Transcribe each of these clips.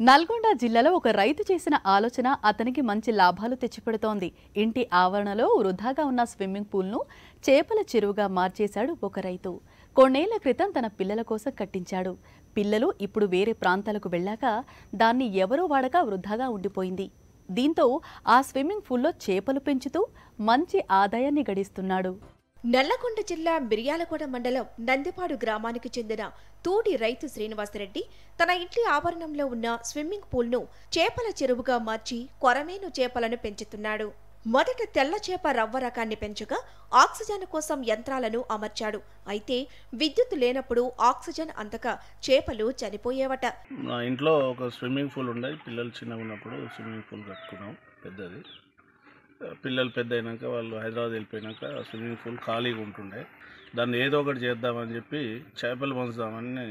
నల్గొండ జిల్లాలో ఒక రైతు చేసిన ఆలోచన అతనికి మంచి లాభాలు తెచ్చిపెడుతోంది. ఇంటి ఆవరణలో వృధాగా ఉన్న స్విమ్మింగ్ పూల్ను చేపల చెరువుగా మార్చేశాడు ఒక రైతు. కొన్నేళ్ల క్రితం తన పిల్లల కోసం కట్టించాడు. పిల్లలు ఇప్పుడు వేరే ప్రాంతాలకు వెళ్ళాక దాన్ని ఎవరో వాడక వృధాగా ఉండిపోయింది. దీంతో ఆ స్విమ్మింగ్ పూల్లో చేపలు పెంచుతూ మంచి ఆదాయాన్ని గడిస్తున్నాడు. నల్లగొండ జిల్లా మిర్యాలగూడ మండలం నందిపాడు గ్రామానికి చెందిన తూడి రైతు శ్రీనివాసరెడ్డి తన ఇంటి ఆవరణంలో ఉన్న స్విమ్మింగ్ పూల్ను చేపల చెరువుగా మార్చి కొరమేను చేపలను పెంచుతున్నాడు. మొదట తెల్ల చేప రవ్వ రకాన్ని పెంచగా ఆక్సిజన్ కోసం యంత్రాలను అమర్చాడు. అయితే విద్యుత్ లేనప్పుడు ఆక్సిజన్ అందక చేపలు చనిపోయేవట. నా ఇంట్లో ఒక స్విమ్మింగ్ పూల్ ఉండేది. పిల్లలు చిన్నగా ఉన్నప్పుడు స్విమ్మింగ్ పూల్ కట్టుకున్నాం పెద్దది. పిల్లలు పెద్ద అయినాక వాళ్ళు హైదరాబాద్ వెళ్ళిపోయినాక స్విమ్మింగ్ పూల్ ఖాళీగా ఉంటుండే. దాన్ని ఏదో ఒకటి చేద్దామని చెప్పి చేపలు పంచుదామని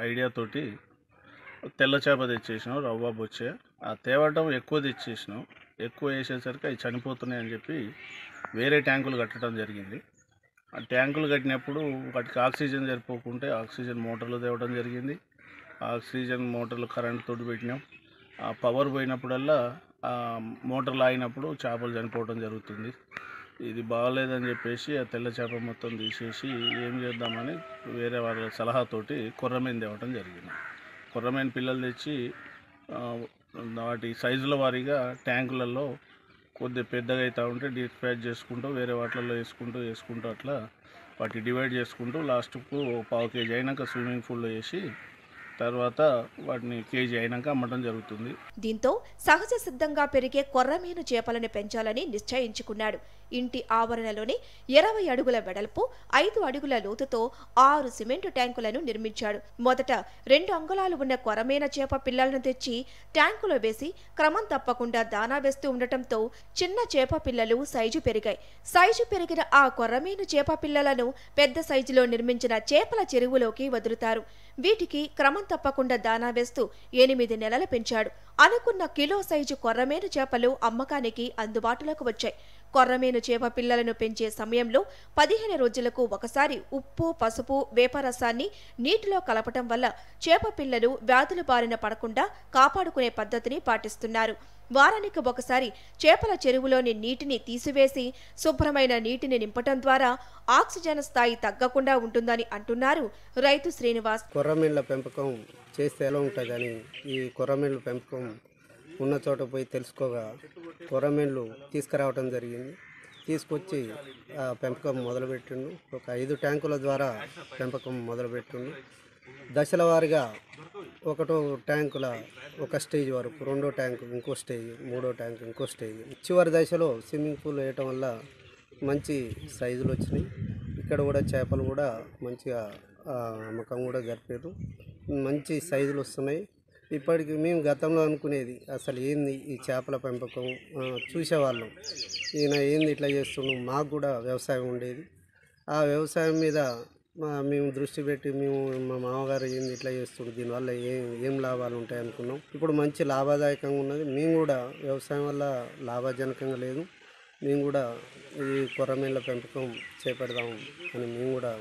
ఐడియాతోటి తెల్ల చేప తెచ్చేసినాం, రవ్వ బొచ్చే. ఆ తేవటం ఎక్కువ తెచ్చేసినాం. ఎక్కువ వేసేసరికి అవి చనిపోతున్నాయి అని చెప్పి వేరే ట్యాంకులు కట్టడం జరిగింది. ఆ ట్యాంకులు కట్టినప్పుడు వాటికి ఆక్సిజన్ సరిపోకుంటే ఆక్సిజన్ మోటార్లు తేవడం జరిగింది. ఆక్సిజన్ మోటార్లు కరెంట్ తోటి పెట్టినాం. ఆ పవర్ పోయినప్పుడల్లా ఆ మోటార్లు ఆగినప్పుడు చేపలు చనిపోవడం జరుగుతుంది. ఇది బాగాలేదని చెప్పేసి ఆ తెల్ల చేప మొత్తం తీసేసి ఏం చేద్దామని వేరే వాళ్ళ సలహాతోటి కొర్రమీను తేవడం జరిగింది. కొర్రమీను పిల్లలు తెచ్చి వాటి సైజుల వారీగా ట్యాంకులలో కొద్దిగా పెద్దగా అవుతూ ఉంటే డిస్పాచ్ చేసుకుంటూ వేరే వాటిలలో వేసుకుంటూ అట్లా వాటి డివైడ్ చేసుకుంటూ లాస్ట్కు 1/4 kg అయినాక స్విమ్మింగ్ పూల్లో వేసి తర్వాత వాటిని కేజీ అయినాక అమ్మటం జరుగుతుంది. దీంతో సహజ సిద్ధంగా పెరిగే కొర్రమీను చేపలను పెంచాలని నిశ్చయించుకున్నాడు. ఇంటి ఆవరణలోనే 20 అడుగుల వెడల్పు, 5 అడుగుల లోతుతో 6 సిమెంటు ట్యాంకులను నిర్మించాడు. మొదట 2 అంగుళాలు ఉన్న కొరమేన చేప పిల్లలను తెచ్చి ట్యాంకులో వేసి క్రమం తప్పకుండా దానా వేస్తూ ఉండటంతో చిన్న చేప పిల్లలు సైజు పెరిగాయి. సైజు పెరిగిన ఆ కొర్రమీను చేప పిల్లలను పెద్ద సైజులో నిర్మించిన చేపల చెరువులోకి వదులుతారు. వీటికి క్రమం తప్పకుండా దానా వేస్తూ 8 నెలలు పెంచాడు. అనుకున్న కిలో సైజు కొర్రమేను చేపలు అమ్మకానికి అందుబాటులోకి వచ్చాయి. కొర్రమేను చేప పిల్లలను పెంచే సమయంలో 15 రోజులకు ఒకసారి ఉప్పు, పసుపు, వేపరసాన్ని నీటిలో కలపటం వల్ల చేప పిల్లలు వ్యాధుల బారిన పడకుండా కాపాడుకునే పద్ధతిని పాటిస్తున్నారు. వారానికి ఒకసారి చేపల చెరువులోని నీటిని తీసివేసి శుభ్రమైన నీటిని నింపటం ద్వారా ఆక్సిజన్ స్థాయి తగ్గకుండా ఉంటుందని అంటున్నారు రైతు శ్రీనివాస్. కొర్రమీన్ల పెంపకం చేస్తే ఎలా ఉంటుంది కానీ ఈ కొర్రమీన్ల పెంపకం ఉన్న చోట పోయి తెలుసుకోగా కొర్రమీన్లు తీసుకురావడం జరిగింది. తీసుకొచ్చి పెంపకం మొదలుపెట్టిండు. ఒక 5 ట్యాంకుల ద్వారా పెంపకం మొదలుపెట్టిండు. దశల వారీగా 1వ ట్యాంకుల ఒక స్టేజ్ వరకు, 2వ ట్యాంకు ఇంకో స్టేజ్, 3వ ట్యాంకు ఇంకో స్టేజ్. చివరి దశలో స్విమ్మింగ్ పూల్ వేయటం వల్ల మంచి సైజులు వచ్చినాయి. ఇక్కడ కూడా చేపలు కూడా మంచిగా అమ్మకం కూడా జరిపారు. మంచి సైజులు వస్తున్నాయి. ఇప్పటికి మేము గతంలో అనుకునేది అసలు ఏంది ఈ చేపల పెంపకం చూసేవాళ్ళం. ఈయన ఏంది ఇట్లా చేస్తున్నాం, మాకు కూడా వ్యవసాయం ఉండేది. ఆ వ్యవసాయం మీద మేము దృష్టి పెట్టి మా మామగారు ఏంది ఇట్లా చేస్తుండ్రు, దీనివల్ల ఏం లాభాలు ఉంటాయి అనుకున్నాం. ఇప్పుడు మంచి లాభదాయకంగా ఉన్నది. మేము కూడా వ్యవసాయం వల్ల లాభజనకంగా లేదు. మేము కూడా ఈ కొర్రమీన్ల పెంపకం చేపడదాం అని మేము కూడా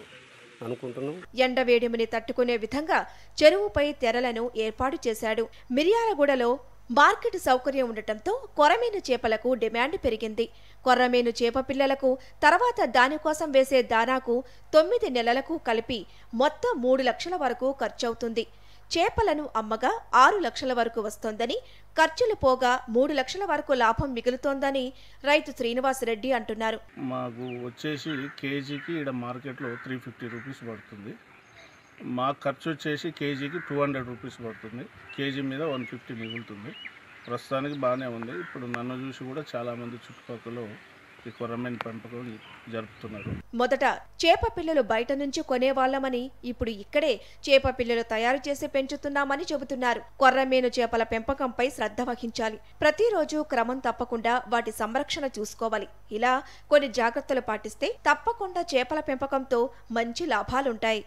అనుకుంటున్నాం. ఎండవేడిమిని తట్టుకునే విధంగా చెరువుపై తెరలను ఏర్పాటు చేశాడు. మిర్యాలగూడలో మార్కెట్ సౌకర్యం ఉండటంతో కొరమేను చేపలకు డిమాండ్ పెరిగింది. కొర్రమేను చేప పిల్లలకు తర్వాత దానికోసం వేసే దానాకు 9 నెలలకు కలిపి మొత్తం 3 లక్షల వరకు ఖర్చవుతుంది. చేపలను అమ్మగా 6 లక్షల వరకు వస్తోందని, ఖర్చులు పోగా 3 లక్షల వరకు లాభం మిగులుతోందని రైతు శ్రీనివాసరెడ్డి అంటున్నారు. మాకు వచ్చేసి కేజీకి ఇక్కడ మార్కెట్లో 350 రూపీస్ పడుతుంది. మా ఖర్చు వచ్చేసి కేజీకి 200 రూపీస్ పడుతుంది. కేజీ మీద 150 మిగులుతుంది. ప్రస్తుతానికి బాగానే ఉంది. ఇప్పుడు నన్ను చూసి కూడా చాలామంది చుట్టుపక్కల ఈ కొర్రమీను పెంపకం జరుపుతున్నారు. మొదట చేప పిల్లలు బయట నుంచి కొనేవాళ్లమని, ఇప్పుడు ఇక్కడే చేప పిల్లలు తయారు చేసి పెంచుతున్నామని చెబుతున్నారు. కొర్రమీను చేపల పెంపకంపై శ్రద్ధ వహించాలి. ప్రతిరోజు క్రమం తప్పకుండా వాటి సంరక్షణ చూసుకోవాలి. ఇలా కొన్ని జాగ్రత్తలు పాటిస్తే తప్పకుండా చేపల పెంపకంతో మంచి లాభాలుంటాయి.